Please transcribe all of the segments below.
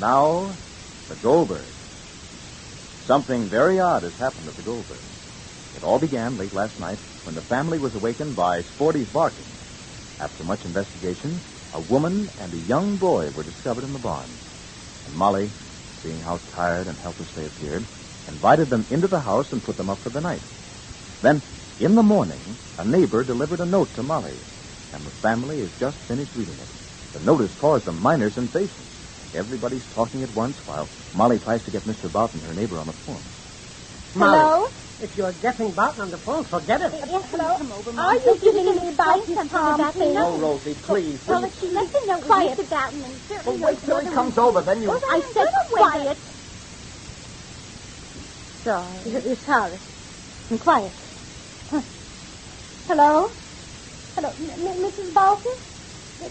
Now, the Goldbergs. Something very odd has happened to the Goldbergs. It all began late last night when the family was awakened by Sporty's barking. After much investigation, a woman and a young boy were discovered in the barn. And Molly, seeing how tired and helpless they appeared, invited them into the house and put them up for the night. Then, in the morning, a neighbor delivered a note to Molly, and the family has just finished reading it. The note has caused a minor sensation. Everybody's talking at once while Molly tries to get Mr. Boughton, her neighbor, on the phone. Molly, hello? if you're getting Boughton on the phone, forget it. Yes, hello. Come over, Are you giving me Boughton's Tom? Oh, Rosie, please. Well, if she lets me know quiet. Mr. Boughton, and certainly Well, wait till he comes over, then you... I said quiet. Sorry. You're sorry. And quiet. Huh. Hello? Hello, Mrs. Boughton?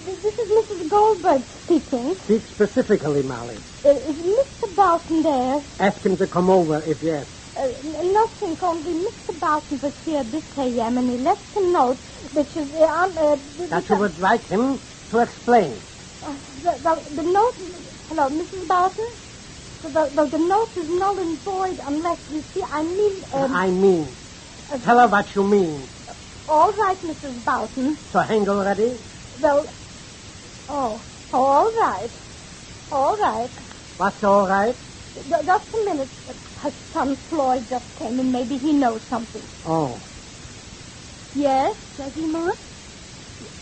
This is Mrs. Goldberg speaking. Speak specifically, Molly. Is Mr. Boughton there? Ask him to come over if yes. Nothing, only Mr. Boughton was here this a.m. and he left a note which is... that you would like him to explain. The note... Hello, Mrs. Boughton? The note is null and void unless, you see, I mean... Tell her what you mean. All right, Mrs. Boughton. So hang already? Well... Oh, all right. All right. What's all right? Just a minute. Her son Floyd just came in. Maybe he knows something. Oh. Yes, does he, Ma?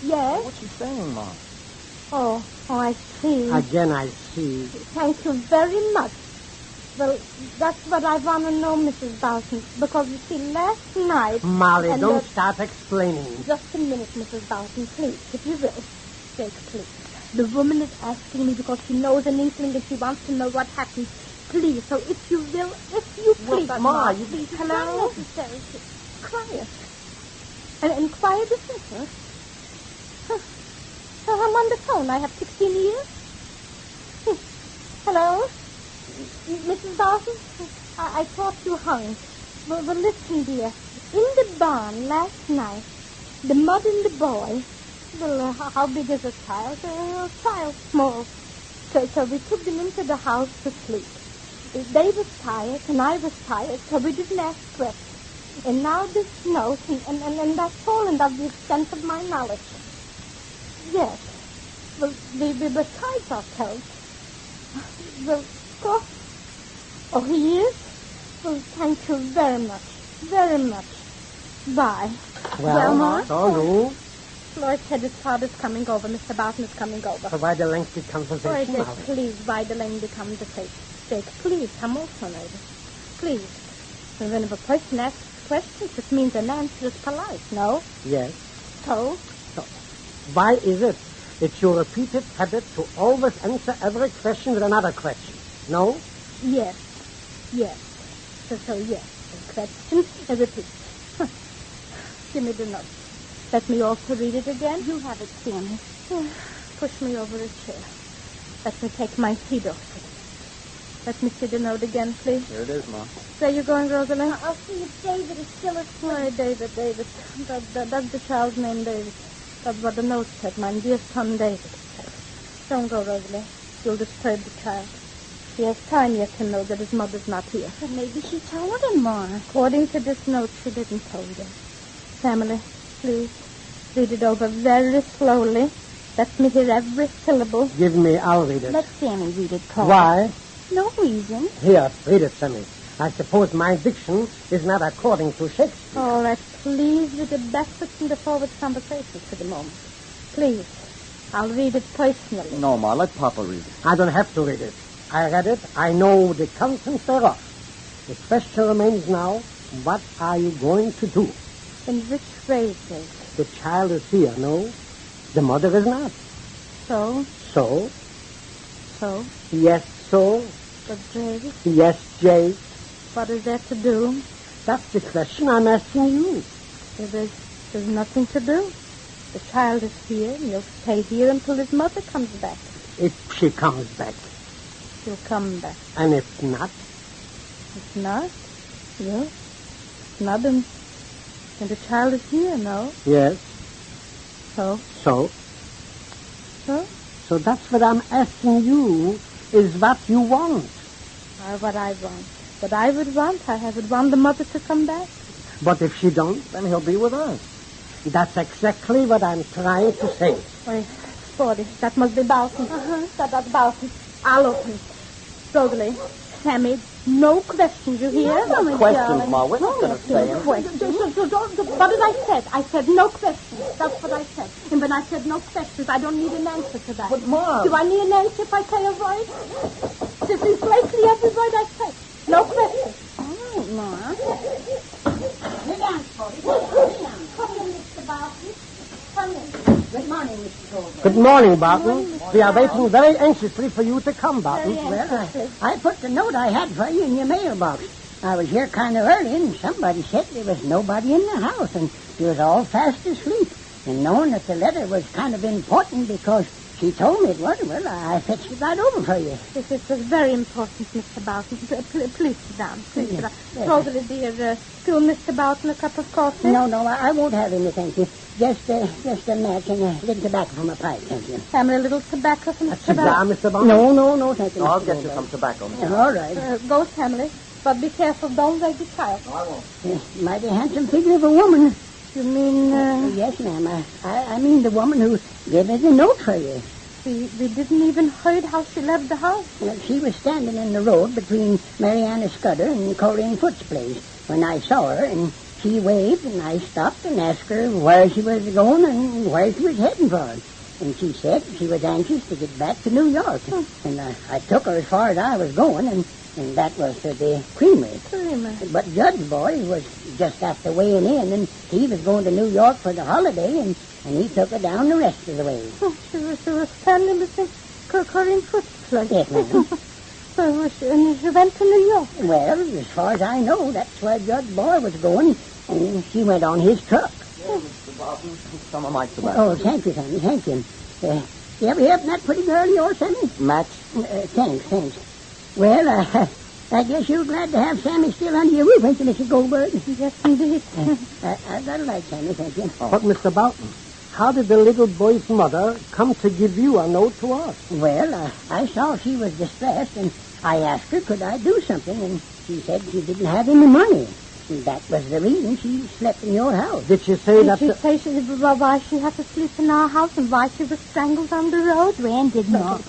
Yes? What's he saying, Mom? Oh, I see. Again, I see. Thank you very much. Well, that's what I want to know, Mrs. Boughton. Because, you see, last night... Molly, don't start explaining. Just a minute, Mrs. Boughton, please, if you will. Jake, please. The woman is asking me because she knows an inkling and she wants to know what happened. Please, so if you will, please. Well, Ma, you... Please, hello? It's not necessary. Quiet. And quiet is it, huh? So I'm on the phone. I have 16 years. Hello? Mrs. Boughton? I thought you hung. Well, listen, dear. In the barn last night, the mother and the boy... Well, how big is a child? A child, small. So we took them into the house to sleep. They were tired, and I was tired, so we didn't ask questions. And now this note, and that's all, and that's the extent of my knowledge. Yes. Well, we besides ourselves. Well, of course. Oh, he is? Well, thank you very much. Very much. Bye. Well, Ma? So, Floyd said his father's coming over. Mr. Boughton is coming over. so why the lengthy conversation, Jake, Molly? please, why the lengthy conversation? Jake, please, come also, neighbor. Please. And when a person asks questions, it means an answer is polite, no? Yes. So? Why is it it's your repeated habit to always answer every question with another question? No? Yes. Yes. So yes. A question, a repeat. Give me the note. Let me also read it again. You have it, Sammy. Push me over a chair. Let me take my feet off it. Let me see the note again, please. Here it is, Mom. Where you going, Rosalind? I'll see if David is still asleep. Why, David. That's the child's name, David. That's what the note said, my dear son, David. Don't go, Rosalie. You'll disturb the child. He has time yet to know that his mother's not here. But maybe she told him, Ma. According to this note, she didn't tell him. Family, please, read it over very slowly. Let me hear every syllable. Give me, I'll read it. Let Sammy read it, Paul. Why? No reason. Here, read it, Sammy. I suppose my diction is not according to Shakespeare. All right, please read the backwards and the forwards conversations for the moment. Please. I'll read it personally. No, Ma, let Papa read it. I don't have to read it. I read it. I know the contents thereof. The question remains now, what are you going to do? In which phrases? The child is here, no? The mother is not. So? So? So? Yes, so? But Jake? Yes, Jake. What is there to do? That's the question I'm asking you. There's nothing to do. The child is here, and he'll stay here until his mother comes back. If she comes back. She'll come back. And if not? If not? Yes. If not, then the child is here, no? Yes. So? So? So? So that's what I'm asking you. is what you want. What I want. What I would want, I would want the mother to come back. But if she don't, then he'll be with us. That's exactly what I'm trying to say. Wait, Sporty, that must be Boughton. That's Boughton. I'll open it. Rosalie, Sammy, no questions, you hear? No questions, Ma. We're not going to say No questions. What did I say? I said no questions. That's what I said. And when I said no questions, I don't need an answer to that. But, Ma... Do I need an answer if I say a word? This is lately every word I say. No questions. All right, Ma. Sit down, Sporty. Come in, Mr. Boughton. Come in. Good morning, Mr. Goldberg. Good morning, Boughton. We are waiting very anxiously for you to come, Boughton. Well, I put the note I had for you in your mailbox. I was here kind of early, and somebody said there was nobody in the house, and you was all fast asleep. And knowing that the letter was kind of important because she told me it was, well, I fetched it right over for you. This is very important, Mr. Boughton. Please sit down. Please sit down. Rosalie, dear, fill Mr. Boughton a cup of coffee. No, I won't have any, thank you. Just a match and a little tobacco from a pipe, thank you. Family, a little tobacco from A Mr. cigar, Boughton. Mr. Boughton? No, thank you. I'll Mr. get you Goldberg. some tobacco. All right. Go, family. But be careful, don't wake the child. I won't. Mighty handsome figure of a woman. You mean, Yes, ma'am. I mean the woman who gave me the note for you. we didn't even heard how she left the house. Well, she was standing in the road between Mariana Scudder and Colleen Foote's place when I saw her, and she waved, and I stopped and asked her where she was going and where she was heading for. And she said she was anxious to get back to New York. And I took her as far as I was going, and that was to the creamery. But Judge Boy was just after weighing in, and he was going to New York for the holiday, and he took her down the rest of the way. She was standing between Colleen Foote's place. Yes, ma'am. And she went to New York. Well, as far as I know, that's where Judge Boy was going, and she went on his truck. Yeah, Mr. Boughton, some of my tobacco. Oh, thank you, Sammy, thank you. You ever hear from that pretty girl of yours, Sammy? Match? Thanks. Well, I guess you're glad to have Sammy still under your roof, ain't you, Mrs. Goldberg? Yes, indeed. I got a light, Sammy, thank you. But, Mr. Boughton, how did the little boy's mother come to give you a note to us? Well, I saw she was distressed, and I asked her, could I do something, and she said she didn't have any money. And that was the reason she slept in your house. Did she say that... Did she say why she had to sleep in our house and why she was strangled on the road? Ran did not.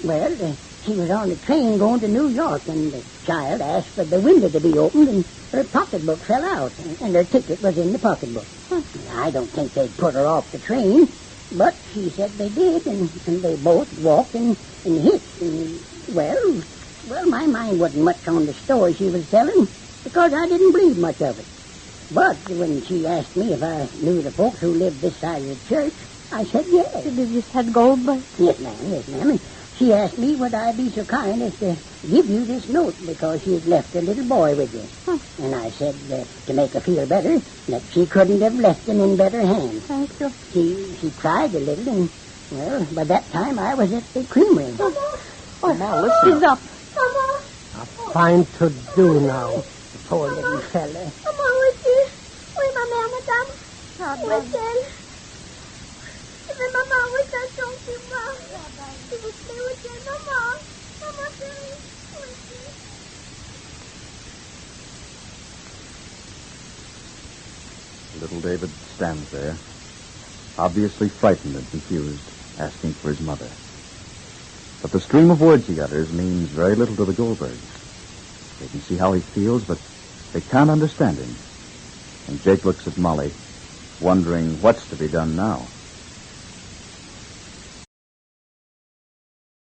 Well, she was on the train going to New York, and the child asked for the window to be opened, and her pocketbook fell out, and her ticket was in the pocketbook. I don't think they put her off the train, but she said they did, and they both walked and hit. And, well, my mind wasn't much on the story she was telling, because I didn't believe much of it. But when she asked me if I knew the folks who lived this side of the church, I said yes. Did you said Goldberg? Yes, ma'am. And she asked me would I be so kind as to give you this note because she had left a little boy with you. And I said to make her feel better that she couldn't have left him in better hands. Thank you. She cried a little, and, well, by that time I was at the creamery. Now, listen. She's up. Fine to do now. Poor little fella. Mama, where's my mama, Mama? Where's Daddy? Even Mama, where's that donkey, Mom? She was there with you, Mama. Mama, Daddy, Little David stands there, obviously frightened and confused, asking for his mother. But the stream of words he utters means very little to the Goldbergs. They can see how he feels, but they can't understand him. And Jake looks at Molly, wondering what's to be done now.